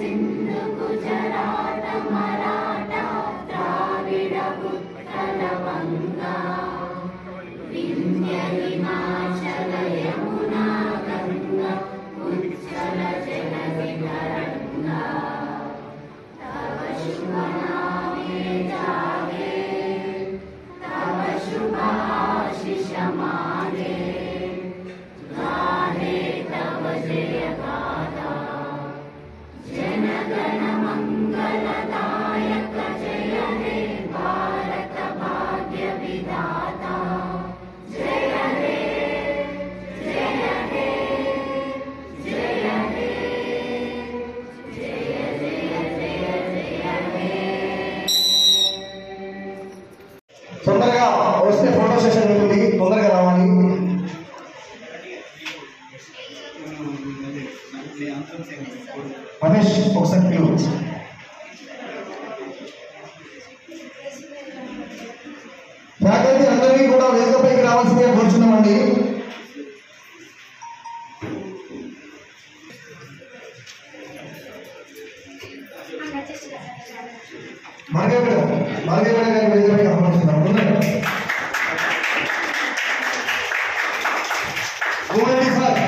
సింధు గుజరాత మరాఠా ద్రావిడ ఉత్కల వంగా వింధ్య హిమాచల యమునా గంగా ఉజ్జల జలధి తరంగా తవ శుభ నామే జాగే तव शुभ आशीष मागे गाहे तव जय गाथा जन गण मंगलदायक जय हे भारत भाग्य विधाता जय हे जय हे जय हे जय जय जय जय हे తొందరగా వస్తే ఫోటో సెషన్ ఉంటుంది, తొందరగా రావాలి. రమేష్ ఒకసారి పిలువు. ఫ్యాకల్టీ అందరినీ కూడా వేదికపైకి రావాల్సిందిగా కోరుచున్నామండి. మార్గేపేట గారి వేదికపైకి ఆహ్వానిస్తున్నాం. సార్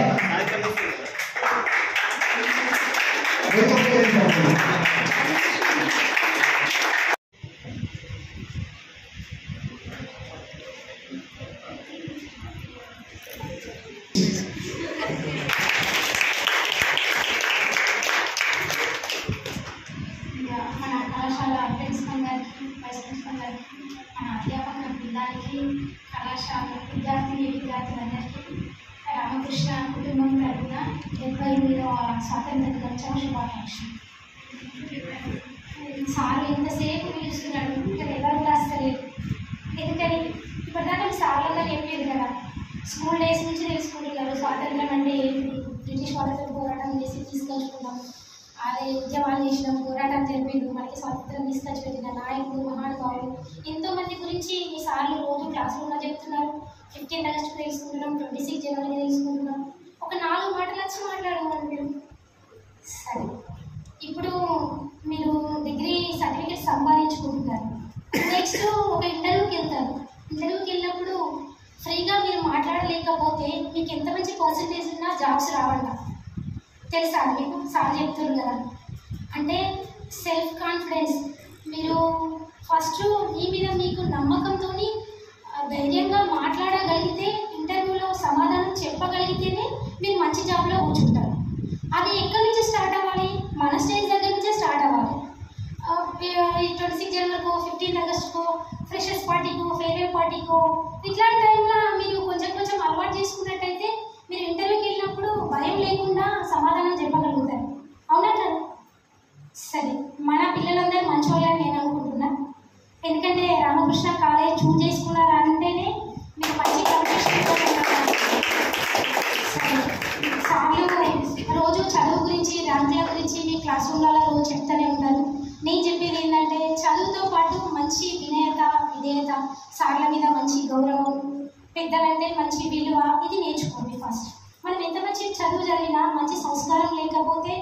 మన కళాశాల ప్రిన్సిపల్ గారికి, వైస్ ప్రిన్సిపల్ గారికి, మన అధ్యాపక బృందానికి, కళాశాల విద్యార్థులందరికీ రామకృష్ణ కుటుంబం తరఫున 78వ స్వాతంత్ర దినోత్సవ శుభాకాంక్షలు. సార్ ఎంతసేపు పిలుస్తున్నాడు, ఇక్కడ ఎవరు రాస్తలేదు. ఎందుకని ఇప్పటిదాకా సార్లందరూ చెప్పేది కదా, స్కూల్ డేస్ నుంచి తెలుసుకుంటున్నారు స్వాతంత్రం అంటే ఏంటి, బ్రిటిష్ వాళ్ళతో పోరాటం చేసి తీసుకొచ్చుకున్నాం, అదే ఉద్యమాలు చేసినాం, పోరాటం జరిపిండు, మనకి స్వాతంత్రం తీసుకొచ్చి పెట్టిన నాయకులు, మహానుభావులు ఎంతోమంది గురించి మీ సార్లు రోజు క్లాసులో చెప్తున్నారు. 15 ఆగస్టు తెలుసుకుంటున్నాం, 26 జనవరి తెలుసుకుంటున్నాం. ఒక 4 మాటలు వచ్చి మాట్లాడమని మీరు. సరే, ఇప్పుడు మీరు డిగ్రీ సర్టిఫికేట్ సంపాదించుకుంటున్నారు. నెక్స్ట్ ఒక ఇంటర్వ్యూకి వెళ్తారు. ఇంటర్వ్యూకి వెళ్ళినప్పుడు ఫ్రీగా మీరు మాట్లాడలేకపోతే మీకు ఎంత మంచి పర్సంటేజ్ ఉన్నా జాబ్స్ రావంట. తెలుసా మీకు? సార్ చెప్తున్నారు కదా. అంటే సెల్ఫ్ కాన్ఫిడెన్స్, మీరు ఫస్ట్ మీ మీద మీకు నమ్మకంతో ధైర్యంగా మాట్లాడగలిగితే, ఇంటర్వ్యూలో సమాధానం చెప్పగలిగితేనే మీరు మంచి జాబ్లో కూర్చుంటారు. అది ఎక్కడి నుంచి స్టార్ట్ అవ్వాలి? మన స్టేజ్ దగ్గర నుంచే స్టార్ట్ అవ్వాలి. 26 జనవరికో, 15 ఆగస్టుకో, ఫ్రెషర్స్ పార్టీకో, ఫేర్వెల్ పార్టీకో, ఇట్లాంటి టైంలో మీరు కొంచెం అలవాటు చేసుకున్నట్టయితే మీరు ఇంటర్వ్యూకి వెళ్ళినప్పుడు భయం లేకుండా సమాధానం చెప్పగలుగుతారు. అవునా కదా? సరే, మన పిల్లలందరూ మంచోళ్ళని నేను అనుకుంటున్నా. ఎందుకంటే రామకృష్ణ కాలేజ్ చూజ్ చేసుకున్నారు అంటేనే మీరు మంచి కాంపిటీషన్. సార్లు రోజు చదువు గురించి, ర్యాంకుల గురించి మీ క్లాస్ రూమ్లలో రోజు చెప్తూనే ఉంటారు. నేను చెప్పేది ఏంటంటే చదువుతో పాటు మంచి వినయత, విధేయత, సార్ల మీద మంచి గౌరవం, పెద్దలంటే మంచి విలువ, ఇది నేర్చుకోండి. ఫస్ట్ మనం ఎంత మంచి చదువు చదివినా మంచి సంస్కారం లేకపోతే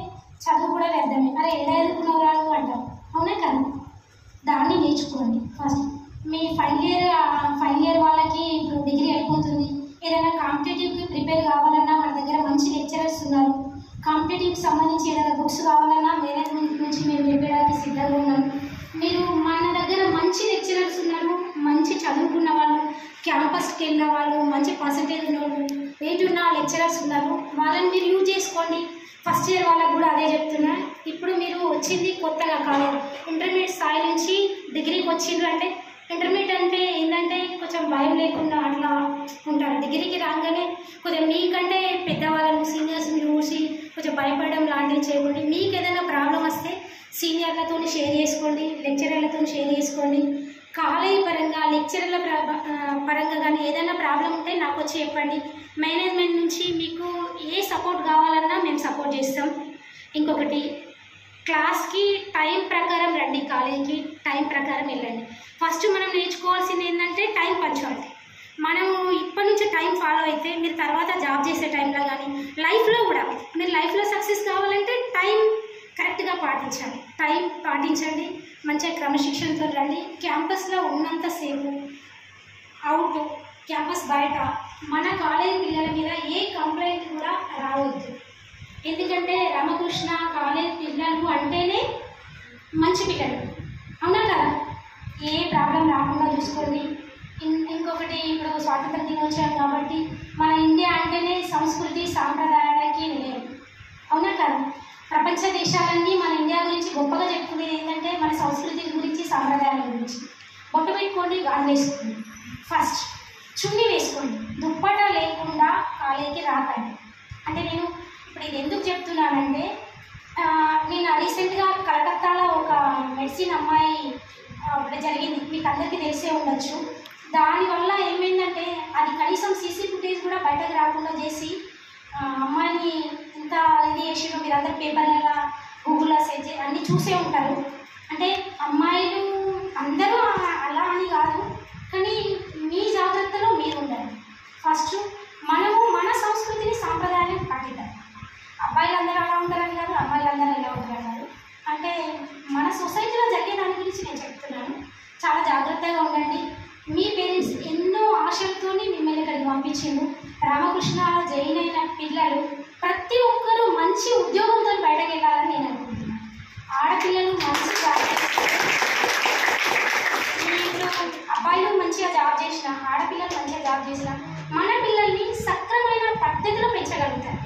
చదువు కూడా వ్యర్థమే. అరే ఎలా ఎదుర్కొన్నవరాలు అంటారు. అవునా కదా? దాన్ని నేర్చుకోండి ఫస్ట్. మీ ఫైనల్ ఇయర్ వాళ్ళకి ఇప్పుడు డిగ్రీ అయిపోతుంది. ఏదైనా కాంపిటేటివ్కి ప్రిపేర్ కావాలన్నా మన దగ్గర మంచి లెక్చరర్స్ ఉన్నారు. కాంపిటేటివ్కి సంబంధించి ఏదైనా బుక్స్ కావాలన్నా మేనేజ్మెంట్ నుంచి మేము చెప్పడానికి సిద్ధంగా ఉన్నాం. మీరు మన దగ్గర మంచి లెక్చరర్స్ ఉన్నారు, మంచి చదువుకున్న వాళ్ళు, క్యాంపస్కి వెళ్ళిన వాళ్ళు, మంచి పర్సంటేజ్ ఉన్న వాళ్ళు, ఏజ్ ఉన్న లెక్చరర్స్ ఉన్నారు. వాళ్ళని మీరు యూజ్ చేసుకోండి. ఫస్ట్ ఇయర్ వాళ్ళకు కూడా అదే చెప్తున్నా. ఇప్పుడు మీరు వచ్చింది కొత్తగా కాలేదు, ఇంటర్మీడియట్ స్థాయి నుంచి డిగ్రీకి వచ్చిండ్రు అంటే, ఇంటర్మీడియట్ అంటే ఏంటంటే కొంచెం భయం లేకుండా అట్లా ఉంటారు. డిగ్రీకి రాగానే కొద్దిగా మీకంటే పెద్దవాళ్ళను, సీనియర్స్ని చూసి కొంచెం భయపడడం లాంటివి చేయకండి. మీకు ఏదైనా ప్రాబ్లం వస్తే సీనియర్లతో షేర్ చేసుకోండి, లెక్చరర్లతో షేర్ చేసుకోండి. కాలేజీ పరంగా, లెక్చరర్ల పరంగా కానీ ఏదైనా ప్రాబ్లం ఉంటే నాకు వచ్చి చెప్పండి. మేనేజ్మెంట్ నుంచి మీకు ఏ సపోర్ట్ కావాలన్నా మేము సపోర్ట్ చేస్తాం. ఇంకొకటి, క్లాస్కి టైం ప్రకారం రండి, కాలేజీకి టైం ప్రకారం వెళ్ళండి. ఫస్ట్ మనం నేర్చుకోవాల్సింది ఏంటంటే టైం పంచువాలిటీ. మనం ఇప్పటి నుంచి టైం ఫాలో అయితే మీరు తర్వాత జాబ్ చేసే టైంలో కానీ లైఫ్లో కూడా మీరు లైఫ్లో సక్సెస్ కావాలంటే టైం కరెక్ట్గా పాటించాలి. టైం పాటించండి, మంచిగా క్రమశిక్షణతో రండి. క్యాంపస్లో ఉన్నంతసేపు అవుట్ క్యాంపస్ బయట మన కాలేజీ పిల్లల మీద ఏ కంప్లైంట్ కూడా రావద్దు. ఎందుకంటే రామకృష్ణ కాలేజ్ పిల్లలు అంటేనే మంచి పిల్లలు, అవునా కదా? ఏ ప్రాబ్లం రాకుండా చూసుకోండి. ఇంకొకటి, ఇప్పుడు స్వాతంత్ర దినోత్సవం కాబట్టి మన ఇండియా అంటేనే సంస్కృతి సాంప్రదాయాలకి నిలయం, అవునా కదా? ప్రపంచ దేశాలన్నీ మన ఇండియా గురించి గొప్పగా చెప్పుకునేది ఏంటంటే మన సంస్కృతి గురించి, సాంప్రదాయాల గురించి. బొట్టు పెట్టుకోండి, గాజులు వేసుకోండి, ఫస్ట్ చున్నీ వేసుకోండి, దుప్పట లేకుండా కాలేజీకి రాకండి. అంటే నేను ఇప్పుడు ఇది ఎందుకు చెప్తున్నానంటే, నేను రీసెంట్గా కలకత్తాలో ఒక మెడిసిన్ అమ్మాయి ఒకటి జరిగింది, మీకు అందరికీ తెలిసే ఉండొచ్చు. దానివల్ల ఏమైందంటే అది కనీసం సీసీ ఫుటేజ్ కూడా బయటకు రాకుండా చేసి అమ్మాయిని ఇంత ఇది చేసినా మీరు అందరు పేపర్లలో గూగుల్లో సెర్చ్ అన్నీ చూసే ఉంటారు. అంటే అమ్మాయిలు అందరూ అలా అని కాదు, కానీ మీ జాగ్రత్తలో మీరు ఉండాలి. ఫస్ట్ మనము మన సంస్కృతిని సాంప్రదాయాన్ని పాటిద్దాం. అబ్బాయిలు అందరూ అలా ఉంటారని కాదు, అమ్మాయిలు అందరూ ఎలా ఉంటారని కాదు. అంటే మన సొసైటీలో జరిగే దాని గురించి నేను చెప్తున్నాను. చాలా జాగ్రత్తగా ఉండండి. మీ పేరెంట్స్ ఎన్నో ఆశలతో మిమ్మల్ని ఇక్కడికి పంపించిండు. రామకృష్ణ జైన్ అయిన పిల్లలు ప్రతి ఒక్కరూ మంచి ఉద్యోగంతో బయటకు వెళ్ళాలని నేను అనుకుంటున్నాను. ఆడపిల్లలు మంచి ఇప్పుడు అబ్బాయిలు మంచిగా జాబ్ చేసిన, ఆడపిల్లలు మంచిగా జాబ్ చేసిన మన పిల్లల్ని సక్రమైన పద్ధతిలో పెంచగలుగుతారు.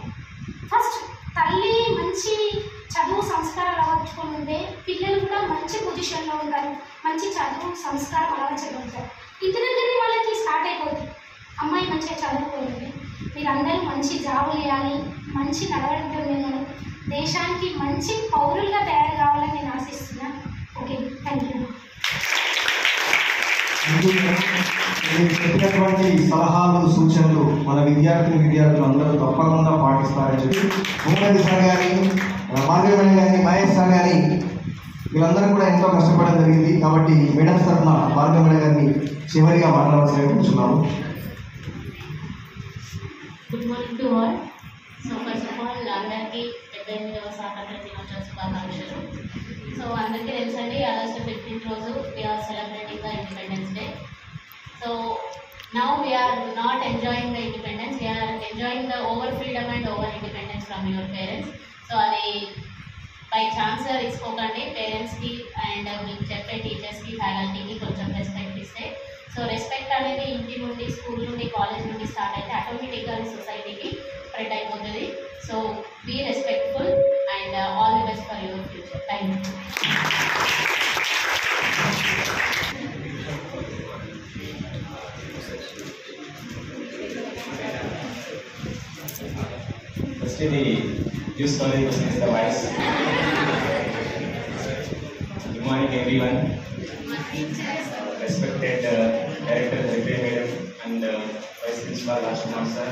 ఫస్ట్ తల్లి మంచి చదువు సంస్కారాలు అలవర్చుకొని ఉంటే పిల్లలు కూడా మంచి పొజిషన్లో ఉంటారు, మంచి చదువు సంస్కారం అలవర్చగలుగుతారు. ఇంటి దగ్గరనే వాళ్ళకి స్టార్ట్ అయిపోతుంది. అమ్మాయి మంచిగా చదువుకోవాలి, మీరందరూ మంచి జాబులు వేయాలి, మంచి నడవడితో నేను దేశానికి మంచి పౌరులుగా తయారు కావాలని నేను ఆశిస్తున్నాను. Okay, thank you. చెప్పినటువంటి సలహాలు, సూచనలు మన విద్యార్థులు అందరూ తప్పకుండా పాటిస్తారని చెప్పి భూమతి సార్ కానీ, మార్గమణి కానీ, మహేష్ సార్ కానీ వీళ్ళందరూ కూడా ఎంతో కష్టపడడం జరిగింది. కాబట్టి మేడం తరఫున మార్గమణి గారిని చివరిగా మాట్లాడాల్సి కూర్చున్నాము. Good morning to all. So first of all అందరికీ 78వ స్వాతంత్ర దినోత్సవ శుభాకాంక్షలు. సో అందరికీ తెలుసండి, ఆగస్టు 15 రోజు we are celebrating the independence day. So now we are not enjoying the independence, we are enjoying the our freedom and our independence from your parents. So అది by chance తీసుకోకండి. పేరెంట్స్కి అండ్ మీకు చెప్పే టీచర్స్కి, ఫ్యాకల్టీకి కొంచెం రెస్పెక్ట్ ఇస్తే, సో రెస్పెక్ట్ అనేది ఇంటి నుండి, స్కూల్ నుండి, కాలేజ్ నుండి స్టార్ట్ అయితే ఆటోమేటిక్గా సొసైటీకి స్ప్రెడ్ అయిపోతుంది. So be respectful and all the best for your future. Thank you. First, the youth college person is the vice. Good morning, everyone. Respected Director Haripre Madam and Vice Principal Rajkumar sir,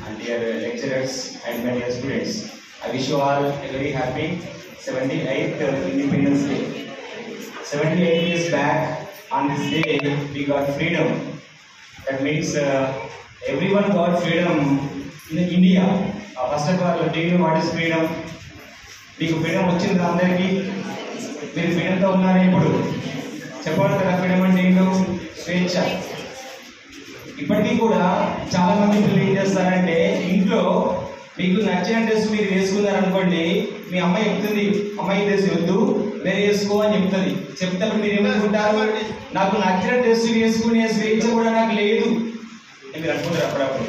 and dear lecturers and my dear students. I wish you all a very happy 78th Independence Day. 78 years back, on this day, we got freedom. That means everyone got freedom in India. First of all, do you know what is freedom? మీకు freedom వచ్చింది అందరికీ? మీరు ఫ్రీడమ్తో ఉన్నారు ఇప్పుడు? చెప్పాలి కదా, freedom అంటే ఏంటో? స్వేచ్ఛ. ఇప్పటికీ కూడా చాలా మంది పిల్లలు ఏం చేస్తారంటే, ఇంట్లో మీకు నచ్చిన డ్రెస్ మీరు వేసుకున్నారనుకోండి, మీ అమ్మాయి చెప్తుంది, అమ్మాయి డ్రెస్ వద్దు వేరే వేసుకో అని చెప్తుంది. చెప్తారు, మీరు ఏమనుకుంటారు? నాకు నచ్చిన డ్రెస్ వేసుకునే స్వేచ్ఛ కూడా నాకు లేదు అని మీరు అనుకుంటారు. అప్పుడప్పుడు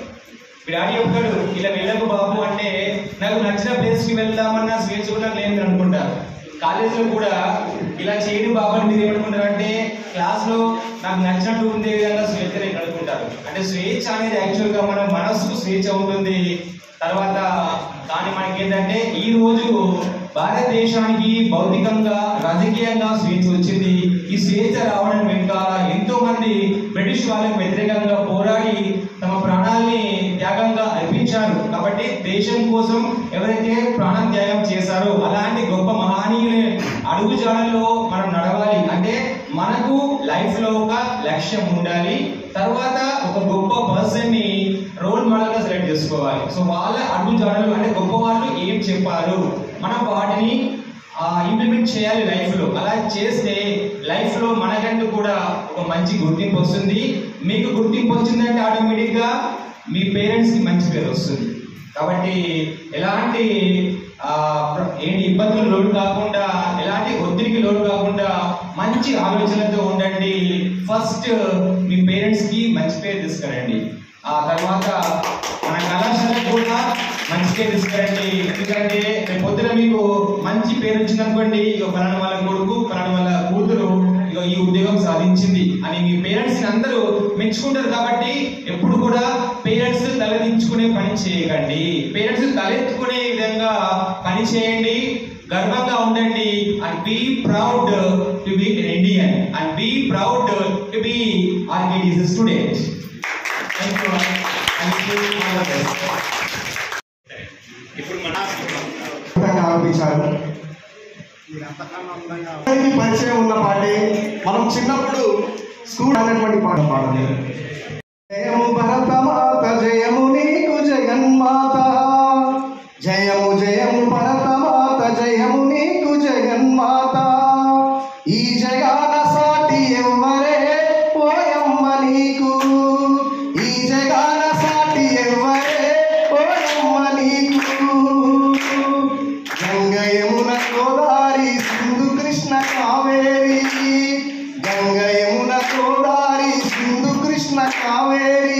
మీ డాడీ చెప్తాడు, ఇలా వెళ్ళకు బాబు అంటే, నాకు నచ్చిన ప్లేస్కి వెళ్దామన్న స్వేచ్ఛ కూడా లేదు అనుకుంటారు. కాలేజీలో కూడా ఇలా చేయని బాబు అని మీరు ఏమనుకుంటారు అంటే, క్లాస్లో నాకు నచ్చినట్టు ఉండే విధంగా స్వేచ్ఛ నేను అనుకుంటారు. అంటే స్వేచ్ఛ అనేది యాక్చువల్గా మన మనసుకు స్వేచ్ఛ ఉంటుంది. తర్వాత కానీ మనకి ఏంటంటే, ఈ రోజు భారతదేశానికి భౌతికంగా, రాజకీయంగా స్వేచ్ఛ వచ్చింది. ఈ స్వేచ్ఛ రావడం వెనుకాల ఎంతో మంది బ్రిటిష్ వాళ్ళకి వ్యతిరేకంగా పోరాడి తమ ప్రాణాలని త్యాగంగా అర్పించారు. కాబట్టి దేశం కోసం ఎవరైతే ప్రాణం త్యాగం చేశారో అలాంటి గొప్ప మహనీయుల అడుగుజాడల్లో మనం నడవాలి. అంటే మనకు లైఫ్లో ఒక లక్ష్యం ఉండాలి. తర్వాత ఒక గొప్ప పర్సన్ ని రోల్ మోడల్ గా సెలెక్ట్ చేసుకోవాలి. సో వాళ్ళ అడుగుజాడలు అంటే గొప్ప వాళ్ళు ఏం చెప్పారు, మనం వాటిని ఇంప్లిమెంట్ చేయాలి లైఫ్లో. అలా చేస్తే లైఫ్లో మనకంటూ కూడా ఒక మంచి గుర్తింపు వస్తుంది. మీకు గుర్తింపు వచ్చిందంటే ఆటోమేటిక్గా మీ పేరెంట్స్కి మంచి పేరు వస్తుంది. కాబట్టి ఎలాంటి ఏంటి ఇబ్బందులు లోటు కాకుండా, ఎలాంటి ఒత్తిడికి లోటు కాకుండా మంచి ఆలోచనలతో ఉండండి. ఫస్ట్ మీ పేరెంట్స్కి మంచి పేరు తీసుకురండి. ఆ తర్వాత మన కళాశాలకు కూడా మంచి పేరు తీసుకురండి. ఎందుకంటే రేపు పొద్దున మీకు మంచి పేరు వచ్చిందనుకోండి, ఇక పలానా వాళ్ళ కొడుకు పలానా వాళ్ళ కూతురు ఇక ఈ ఉద్యోగం సాధించింది అని మీ పేరెంట్స్ని అందరూ మెచ్చుకుంటారు. కాబట్టి ఎప్పుడు కూడా పేరెంట్స్ తలదించుకునే పని చేయకండి. పేరెంట్స్ తలెత్తుకునే విధంగా పని చేయండి. గర్వంగా ఉండండి. And be proud to be an Indian and be proud to be RKT's student. Thank you all. Thank you all the best. ఇప్పుడు మన ఆరంభించారు. పరిచయం ఉన్న పాటే మనం చిన్నప్పుడు స్కూల్ అనేటువంటి పాట పాడాలి. జయము భరతమాత జయము నీకు జగన్మాత, జయము జయము భరతమాత జయము నీకు జగన్మాత, ఈ జగాన సాటి ఎవ్వరే పోయమ్మ నీకు, ఈ జగాన సాటి ఎవ్వరే పోయమ్మ నీకు, గంగ యమున గోదావరి సింధు కృష్ణ కావేరి, గంగ యమున గోదావరి సింధు కృష్ణ కావేరి,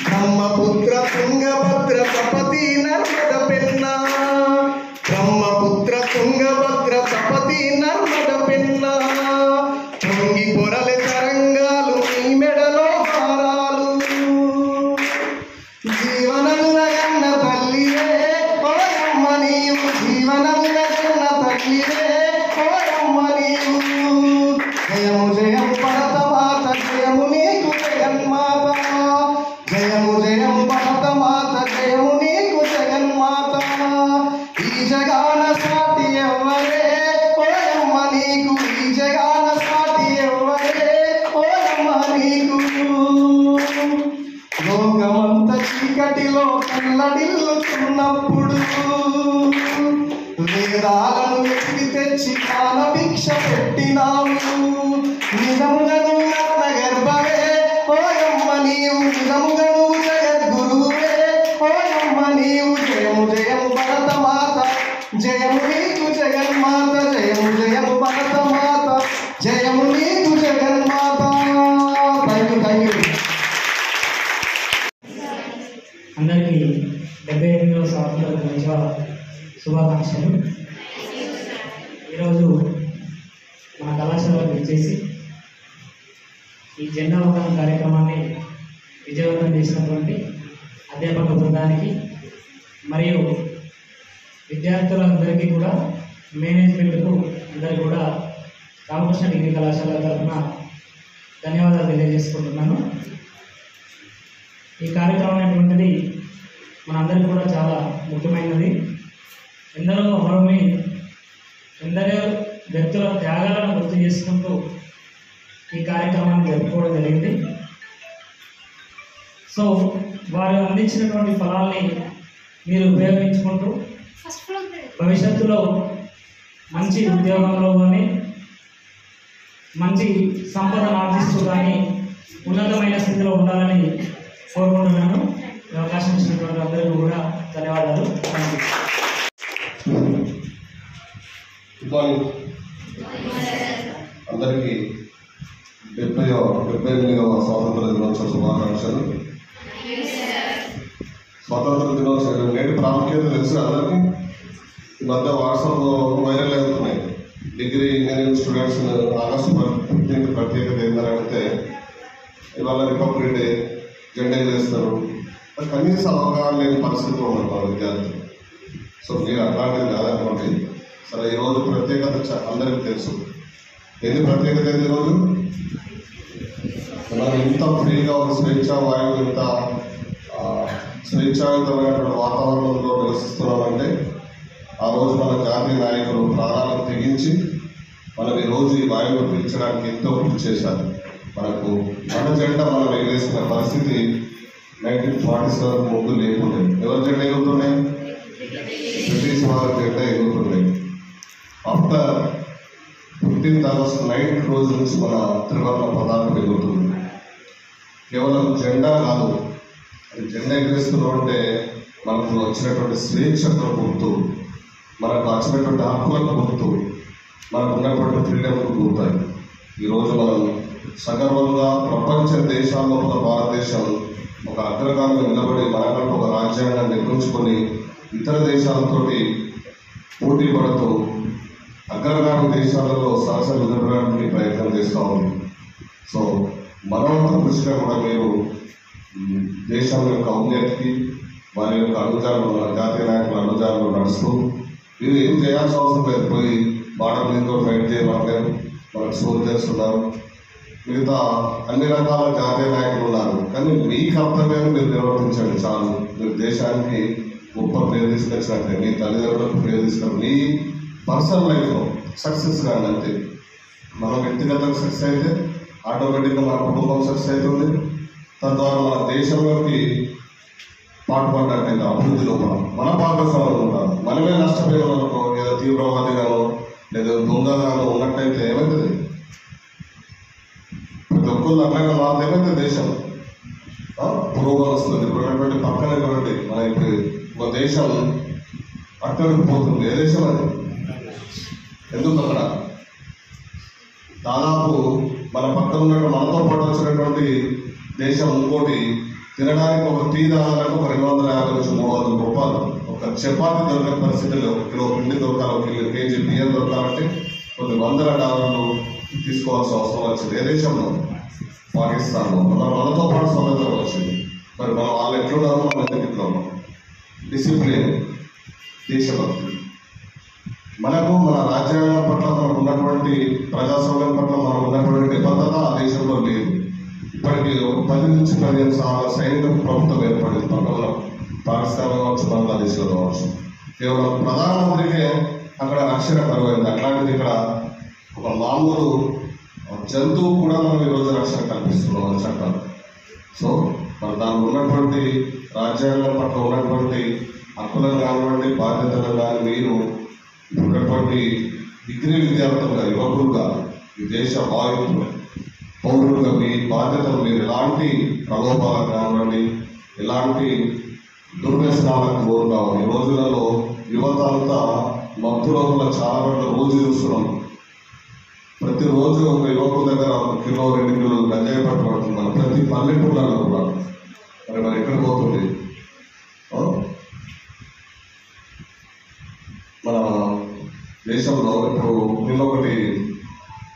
బ్రహ్మపుత్ర తుంగభద్ర తపతి నర్మద పెన్న, బ్రహ్మపుత్ర తుంగభద్ర తపతి నర్మద పెన్న, పొంగి పొరలే తరంగాలు నీ మెడలో హారాలు, జీవనమున గన్న తల్లివే ఓయమ్మ నీవు, జీవనమున గన్న తల్లివే ఓయమ్మ నీవు, జయము జయము భరతమాత జయము నీకు జగన్మాత, జయము జయము భరతమాత జయము నీకు జగన్మాత, ఈ జగాన సాటి ఎవ్వరే ఓయమ్మ నీకు, ఈ జగాన సాటి ఎవ్వరే ఓయమ్మ నీకు, లోకమంత చీకటిలో కల్లడిల్లుతున్నప్పుడు వేదాలను వెతికి తెచ్చి కాల భిక్ష పెట్టినావు, నిజముగా నువ్వు రత్న గర్భవే ఓయమ్మ నీవు, నిజముగా నువ్వు జగద్గురువే ఓయమ్మ నీవు, జయము జయము భరతమాత జయము నీకు జగన్మాత, జయము జయము భరతమాత జయము నీకు జగన్మాత. Thank you. అందరికీ 78వ స్వాతంత్ర దినోత్సవ శుభాకాంక్షలు. ఈరోజు మన కళాశాలకు వచ్చేసి ఈ జెండా వందనం కార్యక్రమాన్ని విజయవంతం చేసినటువంటి అధ్యాపక బృందానికి మరియు విద్యార్థులందరికీ కూడా, మేనేజ్మెంట్కు అందరికీ కూడా రామకృష్ణ డిగ్రీ కళాశాల తరఫున ధన్యవాదాలు తెలియజేసుకుంటున్నాను. ఈ కార్యక్రమం అనేటువంటిది మనందరికీ కూడా చాలా ముఖ్యమైనది. ఎందరో వ్యక్తుల త్యాగాలను గుర్తు చేసుకుంటూ ఈ కార్యక్రమాన్ని జరుపుకోవడం జరిగింది. సో వారు అందించినటువంటి ఫలాల్ని మీరు ఉపయోగించుకుంటూ భవిష్యత్తులో మంచి ఉద్యోగంలో కానీ మంచి సంపదను ఆర్జిస్తూ కానీ ఉన్నతమైన స్థితిలో ఉండాలని కోరుకుంటున్నాను. అవకాశం ఇచ్చినటువంటి అందరికీ కూడా ధన్యవాదాలు. గుడ్ మార్నింగ్ అందరికీ. 78వ స్వాతంత్ర దినోత్సవ శుభాకాంక్షలు. స్వాతంత్ర దినోత్సవం నేటి ప్రాముఖ్యత తెలుసు అందరికీ. ఈ మధ్య వాట్సాప్లో వైరల్ అవుతున్నాయి. డిగ్రీ ఇంజనీరింగ్ స్టూడెంట్స్ ఆగస్టు 15 ప్రత్యేకత ఏందని అడిగితే ఇవాళ రిపబ్లిక్ డే, జెండా వేస్తారు. కనీస అవగాహన లేని పరిస్థితిలో ఉన్నారు మా విద్యార్థులు. సో మీరు అట్లాంటిది కాదనుకోండి. సరే, ఈరోజు ప్రత్యేకత అందరికీ తెలుసు. ఏంది ప్రత్యేకత? ఏంది ఈరోజు మనం ఇంత ఫ్రీగా ఒక స్వేచ్ఛా వాయువు, ఇంత స్వేచ్ఛాయుతమైనటువంటి వాతావరణంలో నివసిస్తున్నామంటే ఆ రోజు మన జాతీయ నాయకులు ప్రాణాలను తెగించి మనం ఈరోజు ఈ వాయువు పీల్చడానికి ఎంతో కృషి చేశారు. మనకు మన జెండా మనం ఎగరేసిన పరిస్థితి 1947 ముందు లేకుండే. ఎవరి జెండా ఎగురుతున్నాయి? బ్రిటిష్ వాళ్ళ జెండా ఎగురుతున్నాయి. ఆఫ్టర్ 15th August నైట్ రోజు నుంచి మన త్రివర్ణ పతాకం ఎగురుతుంది. కేవలం జెండా కాదు, అది జెండా ఎగిరేస్తున్నాం అంటే మనకు వచ్చినటువంటి స్వేచ్ఛకు గుర్తు, మనకు వచ్చినటువంటి హక్కులకు గుర్తు, మనకు ఉన్నటువంటి ఫ్రీడమ్కు గుర్తాయి. ఈరోజు మనం సగర్వంగా ప్రపంచ దేశాల్లో ఒక భారతదేశం ఒక అగ్రగామిగా నిలబడి మనకంటూ ఒక రాజ్యాంగాన్ని నిర్మించుకొని ఇతర దేశాలతోటి పోటీ పడుతూ అగ్రగామి దేశాలలో సరసలు నిలబడడానికి ప్రయత్నం చేస్తూ ఉంది. సో మనవంత కృషిగా కూడా మీరు దేశం యొక్క ఔన్నతికి వారి యొక్క అడుగుజాడలు జాతీయ నాయకుల అడుగుజాడలు నడుస్తూ మీరు ఏం చేయాల్సిన అవసరం లేదు. పోయి బార్డర్ మీద ఫైట్ చేయట్లేదు, మనకు సోల్జర్స్ ఉన్నారు, మిగతా అన్ని రకాల జాతీయ నాయకులు ఉన్నారు. కానీ మీ కర్తవ్యాన్ని మీరు నిర్వర్తించండి చాలు. మీరు దేశానికి గొప్ప పేరు తీసుకొచ్చినట్టే, మీ తల్లిదండ్రులకు పేరు తీసుకొని మీ పర్సనల్ లైఫ్లో సక్సెస్ కానీ అంతే. మనం వ్యక్తిగతంగా సక్సెస్ అయితే ఆటోమేటిక్గా మన కుటుంబం సక్సెస్ అవుతుంది. తద్వారా మన దేశంలోకి పాటుపడ్డట్టు అభివృద్ధిలో మన భాగస్వాములు ఉంటారు. మనమే నష్టపోయినామనుకో, ఏదో తీవ్రవాదిగానో లేదా దొంగగానో ఉన్నట్టయితే ఏమవుతుంది? ప్రతి ఒక్కళ్ళు అట్లాగే మాత్రమైతే దేశం పురోగతి వస్తుంది. ఇప్పుడు పక్కన చూడండి, మన ఇప్పుడు ఒక దేశం అట్టడికి పోతుంది. ఏ దేశం అది? ఎందుకు అక్కడ దాదాపు మన పక్కన ఉన్నటువంటి మనతో పాటు వచ్చినటువంటి దేశం ఇంకోటి తినడానికి ఒక టీ తాగాలంటే ఒక 250 నుంచి 300 రూపాయలు. ఒక చపాతి దొరికే పరిస్థితుల్లో ఒక కిలో పిండి దొరకాలి, ఒక కేజీ బియ్యం దొరకాలంటే కొన్ని $100 తీసుకోవాల్సిన అవసరం వచ్చింది. ఏ దేశంలో? పాకిస్తాన్లో. మనతో పాటు స్వతంత్రం వచ్చింది. మరి మనం వాళ్ళు ఎట్లున్నారో మనం ఎందుకు ఇట్లా ఉన్నాం? డిసిప్లిన్, దేశభక్తి. మనకు మన రాజ్యాంగం పట్ల మనకు ఉన్నటువంటి ప్రజాస్వామ్యం పట్ల మనకు ఉన్నటువంటి నిబద్ధత ఆ దేశంలో లేదు. ఇప్పటికీ ఒక 10 నుంచి 15 సార్లు సైనిక ప్రభుత్వం ఏర్పడింది. పక్కన పాకిస్తాన్ కావచ్చు, బంగ్లాదేశ్లో కావచ్చు. కేవలం ప్రధానమంత్రికే అక్కడ రక్షణ కరువైంది. అట్లాంటిది ఇక్కడ ఒక మామూలు జంతువు కూడా మనం ఈరోజు రక్షణ కల్పిస్తున్నాం అని చట్టాలు. సో మరి దానికి ఉన్నటువంటి రాజ్యాంగం పట్ల ఉన్నటువంటి హక్కులను కానివ్వండి, బాధ్యతలు కానీ మీరు ఉన్నటువంటి డిగ్రీ విద్యార్థులుగా, యువకులుగా, ఈ దేశ పౌరులుగా మీ బాధ్యతలు మీరు ఎలాంటి ప్రలోభాలకు కానివ్వండి, ఎలాంటి దుర్వ్యసనాలకు లోను కావాలి. ఈ రోజులలో యువత అంతా మత్తు లోపల చాలా వరకు రోజు చూస్తున్నాం. ప్రతిరోజు ఒక యువకుల దగ్గర 1 కిలో 2 కిలోలు గంజాయి పట్టుబడుతుంది. మన ప్రతి పల్లెటూళ్ళలో కూడా. మరి ఎక్కడ పోతుంది? మన దేశంలో ఇప్పుడు నిన్నొకటి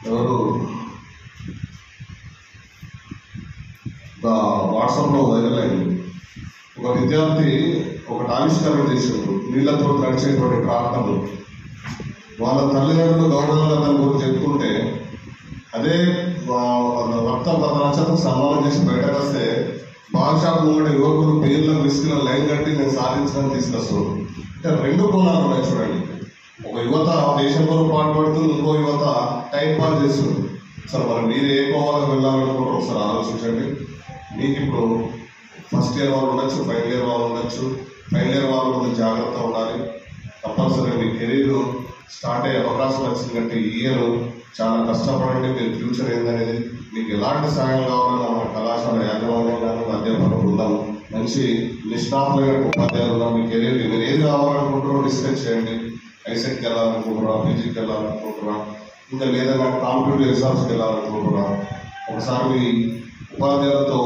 ఎవరు వాట్సాప్లో వైరల్ అయింది. ఒక విద్యార్థి ఒకటి ఆవిష్కరణ చేసిండు, నీళ్లతో నడిచేటువంటి ట్రాక్టర్లు. వాళ్ళ తల్లిదండ్రులు గౌరవంగా దాని గురించి చెప్పుకుంటే అదే రక్త నక్షత్రం సన్మానం చేసి బయటకు వస్తే బాద్షాప్ ముంగడి యువకులు పేర్ల లిస్టులో లైన్ కట్టి నేను సాధించడానికి తీసుకొస్తాను. అంటే 2 కోణాలు ఉన్నాయి చూడండి. ఒక యువత దేశం కొరకు పాటుపడుతుంది, ఇంకో యువత టైం పాస్ చేస్తుంది. అసలు మరి మీరు ఏ కోవాలకు వెళ్ళాలనుకుంటారో ఒకసారి ఆలోచించండి. మీకు ఇప్పుడు ఫస్ట్ ఇయర్ వాళ్ళు ఉండొచ్చు, ఫైనల్ ఇయర్ వాళ్ళు ఉండొచ్చు. ఫైనల్ ఇయర్ వాళ్ళు కొంచెం జాగ్రత్త ఉండాలి. కంపల్సరీ మీ కెరీర్ స్టార్ట్ అయ్యే అవకాశం వచ్చిందంటే ఈ ఇయర్ చాలా కష్టపడండి. మీరు ఫ్యూచర్ ఏందనేది మీకు ఎలాంటి సాయం కావాలన్నా మన కళాశాల యాజమాన్యం కానీ అధ్యాపక బృందం మంచి నిష్ణాతులైన ఉపాధ్యాయులు ఉన్నా మీ కెరీర్ మీరు ఏది కావాలనుకుంటారో డిస్కస్ చేయండి. ఐసెట్కి వెళ్ళాలనుకుంటున్నా, పీజీకి వెళ్ళాలనుకుంటున్నా, ఇంకా లేదన్నా కాంపిటేటివ్ ఎగ్జామ్స్కి వెళ్ళాలనుకుంటున్నా, ఒకసారి మీ ఉపాధ్యాయులతో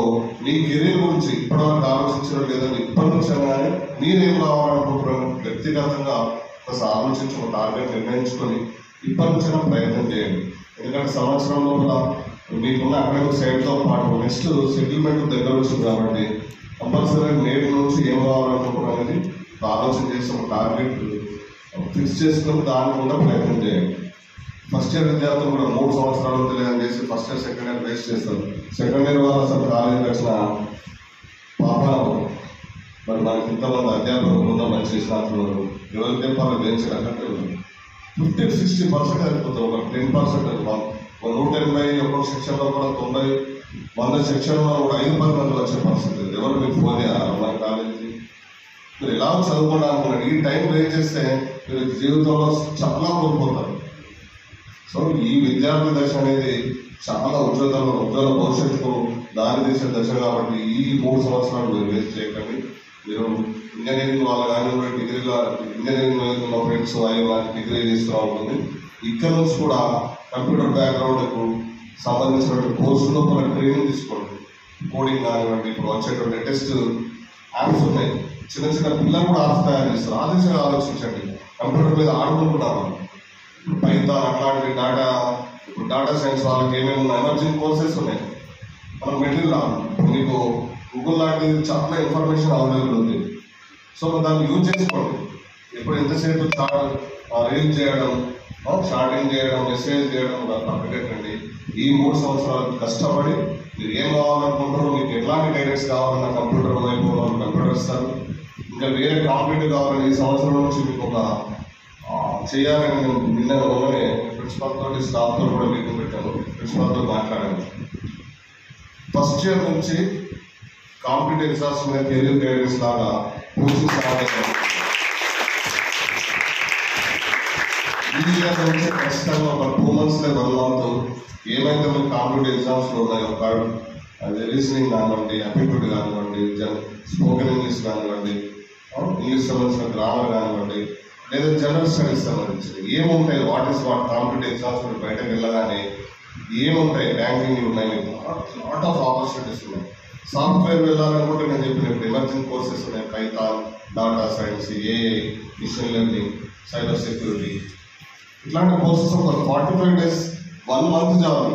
మీ కెరీర్ గురించి ఇప్పటివరకు ఆలోచించడం లేదని ఇప్పటి నుంచి కానీ మీరేం కావాలనుకుంటున్నాను వ్యక్తిగతంగా ఒకసారి ఆలోచించి ఒక టార్గెట్ నిర్ణయించుకొని ఇప్పటి నుంచైనా ప్రయత్నం చేయండి. ఎందుకంటే సంవత్సరం లోపల మీకున్న అకాడమిక్ సైడ్తో పాటు నెక్స్ట్ సెటిల్మెంట్ దగ్గర వచ్చింది కాబట్టి కంపల్సరీ నేటి నుంచి ఏం కావాలనుకుంటున్నాం అనేది ఆలోచన చేసి ఒక టార్గెట్ ఫిక్స్ చేసుకుని దానికి కూడా ప్రయత్నం చేయండి. ఫస్ట్ ఇయర్ విద్యార్థులు కూడా 3 సంవత్సరాలు తెలియని చేసి first year second year waste చేస్తారు. సెకండ్ ఇయర్ వాళ్ళు అసలు కాలేజీకి వచ్చిన పాపాలు మరి మనకి ఇంతమంది అధ్యాపకులు ఉన్న మంచి స్టాఫ్లు ఎవరు చెప్పాలో వేయించగలంటే 50-60% అయిపోతుంది. ఒక 10% 180 ఒక్కొక్క సెక్షన్లో కూడా 90 100 సెక్షన్లో కూడా 5-10 మంది వచ్చే పరిస్థితి. ఎవరు మీకు ఫోన్ చేయాలి మన కాలేజీకి? మీరు ఎలా చదువుకోవడానికి ఈ టైం వేస్ట్ చేస్తే మీరు జీవితంలో చాలా కోల్పోతారు. సో ఈ విద్యార్థి దశ అనేది చాలా ఉజ్వల భవిష్యత్తుకు దారి తీసే దశ కాబట్టి ఈ 3 సంవత్సరాలు మీరు వేస్ట్ చేయకండి. మీరు ఇంజనీరింగ్ వాళ్ళు కానీ డిగ్రీలో ఇంజనీరింగ్ ఉన్న ఫ్రెండ్స్ అయ్యో వాళ్ళకి డిగ్రీ తీసుకురావాలి. ఇక్కడ నుంచి కూడా కంప్యూటర్ బ్యాక్గ్రౌండ్కు సంబంధించినటువంటి కోర్సులో మన ట్రైనింగ్ తీసుకోండి. కోడింగ్ కానివ్వండి, ఇప్పుడు వచ్చేటువంటి లేటెస్ట్ యాప్స్ ఉన్నాయి, చిన్న చిన్న పిల్లలు కూడా యాప్స్ తయారు చేస్తారు. ఆ దిశగా ఆలోచించండి. కంప్యూటర్ మీద ఆడుకుంటున్నారు పైథాన్ అట్లాంటి ఇప్పుడు డాటా సైన్స్ వాళ్ళకి ఏమేమి ఉన్నాయి, ఎమర్జింగ్ కోర్సెస్ ఉన్నాయి. మనం మెటీరియల్ మీకు గూగుల్ లాంటిది చాలా ఇన్ఫర్మేషన్ అవైలబుల్ ఉంది. సో దాన్ని యూజ్ చేసుకోండి. ఇప్పుడు ఎంతసేపు రీల్ చేయడం, షార్టింగ్ చేయడం, మెసేజ్ చేయడం పక్కకెట్టండి. ఈ 3 సంవత్సరాలు కష్టపడి మీరు ఏం కావాలనుకుంటారో, మీకు ఎట్లాంటి గైడెన్స్ కావాలన్నా కంప్యూటర్ వైపు వాళ్ళు కంప్యూటర్ ఇస్తారు. ఇంకా వేరే కాంపిటేటివ్ కావాలని ఈ సంవత్సరం నుంచి మీకు ఒక చేయాలని నేను నిన్ననే ప్రిన్సిపాల్ తోటి స్టాఫ్తో కూడా మీటింగ్ పెట్టాను. ప్రిన్సిపాల్తో మాట్లాడాను. ఫస్ట్ ఇయర్ నుంచి కాంపిటేటివ్ ఎగ్జామ్స్ మీద కెరీర్ గైడెన్స్ లాగా కోచింగ్ స్టార్ట్ అయ్యాను. ఈ ఇయర్ నుంచి ఖచ్చితంగా ఒక 2 months 1 month ఏమైతే మీకు కాంపిటేటివ్ ఎగ్జామ్స్లో ఉన్నాయో అది రీజనింగ్ కానివ్వండి, అప్టిట్యూడ్ కానివ్వండి, స్పోకెన్ ఇంగ్లీష్ కానివ్వండి, ఇంగ్లీష్ సంబంధించిన గ్రామర్ కానివ్వండి, లేదా జనరల్ స్టడీస్ సంబంధించి ఏముంటాయి, వాట్ కాంపిటేటివ్ ఎగ్జామ్స్ మీరు బయటకు వెళ్ళగానే ఏముంటాయి, బ్యాంకింగ్ ఉన్నాయి, లాట్ ఆఫ్ ఆపర్చునిటీస్ ఉన్నాయి. సాఫ్ట్వేర్ వెళ్ళాలనుకుంటే నేను చెప్పినప్పుడు ఎమర్జింగ్ కోర్సెస్ ఉన్నాయి. Python, data science, AI, machine learning, cyber security, ఇట్లాంటి కోర్సెస్ ఒక 45 days 1 month చాలు.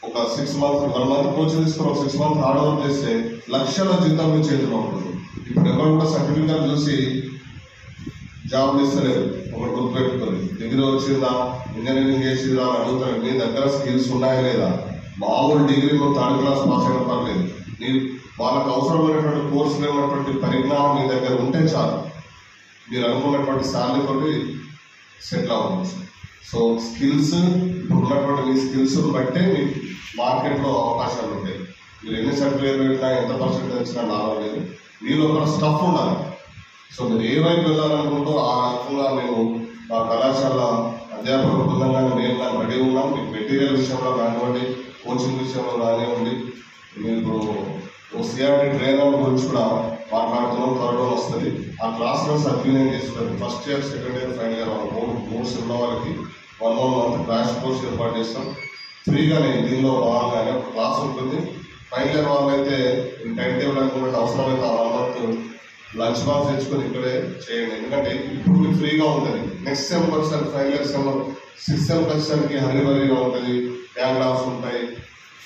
ఒక 6 months 1 month కోచింగ్ తీసుకుని ఒక 6 months హార్డ్ వర్క్ చేస్తే లక్షల జీతం మీ చేతిలో ఉంటుంది. ఇప్పుడు ఎవరు కూడా సర్టిఫికెట్ చూసి జాబ్ ఇస్తలేదు. ఒకటి గుర్తుపెట్టుకోండి, డిగ్రీ వచ్చిందా, ఇంజనీరింగ్ చేసిందా అని అడుగుతారు. మీ దగ్గర స్కిల్స్ ఉన్నాయా లేదా? మామూలు డిగ్రీ నువ్వు 3rd class పాస్ అయినా పర్లేదు. వాళ్ళకు అవసరమైనటువంటి కోర్సులు ఉన్నటువంటి పరిజ్ఞానం మీ దగ్గర ఉంటే చాలు. మీరు అనుకున్నటువంటి శాలరీ తోటి సెటిల్ అవ్వచ్చు. సో స్కిల్స్, ఇప్పుడు ఉన్నటువంటి మీ స్కిల్స్ బట్టే మీకు మార్కెట్లో అవకాశాలు ఉంటాయి. మీరు ఎన్ని సర్టిఫికేట్ పెట్టినా, ఎంత పర్సెంటేజ్ వచ్చినా లాభం లేదు. మీలో ఒక స్టఫ్ ఉండాలి. సో మీరు ఏ వైపు వెళ్ళాలనుకుంటూ ఆ రకంగా మేము మా కళాశాల అధ్యాపక బృందంగానే మేము కానీ రెడీ ఉన్నాం. మీకు మెటీరియల్ విషయంలో కానివ్వండి, కోచింగ్ విషయంలో కానివ్వండి, మీరు ఇప్పుడు సిఆర్టీ ట్రైనర్ గురించి కూడా మాట్లాడుతున్నాం. 3rd one వస్తుంది. ఆ క్లాస్లో సద్వినియోగం చేసుకోండి. First year, second year, final year 3 సెమ్ల వాళ్ళకి 1 month క్రాష్ కోర్స్ ఏర్పాటు చేస్తాం ఫ్రీగానే. దీనిలో భాగంగానే ఒక క్లాస్ ఉంటుంది. ఫైనల్ ఇయర్ వాళ్ళైతే టైం టేబుల్ అనుకున్నట్టు అవసరమైతే ఆ 1 month లంచ్ బాక్స్ తెచ్చుకొని ఇక్కడే చేయండి. ఎందుకంటే ఇప్పుడు మీకు ఫ్రీగా ఉంటుంది. నెక్స్ట్ సెమ్ వచ్చేసరికి final year sem 6th sem వచ్చేసరికి హరిబరిగా ఉంటుంది. డయాగ్రామ్స్ ఉంటాయి,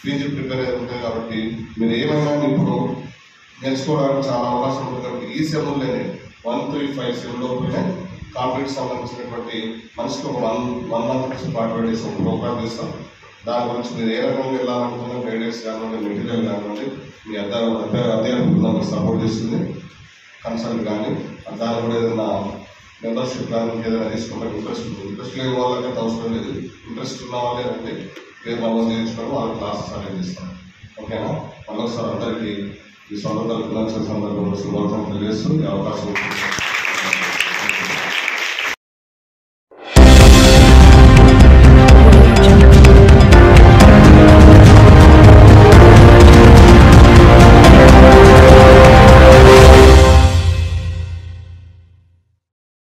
పీజీ ప్రిపేర్ అయి ఉంటాయి. కాబట్టి మీరు ఏమైనా ఇప్పుడు నేర్చుకోవడానికి చాలా అవకాశం ఉంటుంది. కాబట్టి ఈ సెమ్లోనే 1 to 5 సెమ్ లోపలనే కాంపిటేటివ్ సంబంధించినటువంటి మనిషికి ఒక 1 month నుంచి 45 days ఒక ప్రోగ్రామ్ చేస్తాం. దాని గురించి మీరు ఏ రకంగా వెళ్ళాలనుకున్నా గైడెన్స్ కానివ్వండి, మెటీరియల్ కానివ్వండి, మీ అధ్యాపకులు సపోర్ట్ చేస్తుంది. కన్సల్ట్ కానీ దాని కూడా ఏదైనా మెంబర్షిప్ కానీ ఏదైనా తీసుకుంటే ఇంట్రెస్ట్ లేని వాళ్ళకైతే అవసరం లేదు. ఇంట్రెస్ట్ ఉన్న వాళ్ళే రండి, పేరు నమోదు చేయించుకొని వాళ్ళకి క్లాసెస్ అరేంజ్ చేస్తాం. ఓకేనా? మళ్ళొకసారి అందరికీ ఈ స్వాతంత్ర దినోత్సవ సందర్భంలో శుభాకాంక్షలు తెలియజేస్తూ ఈ అవకాశం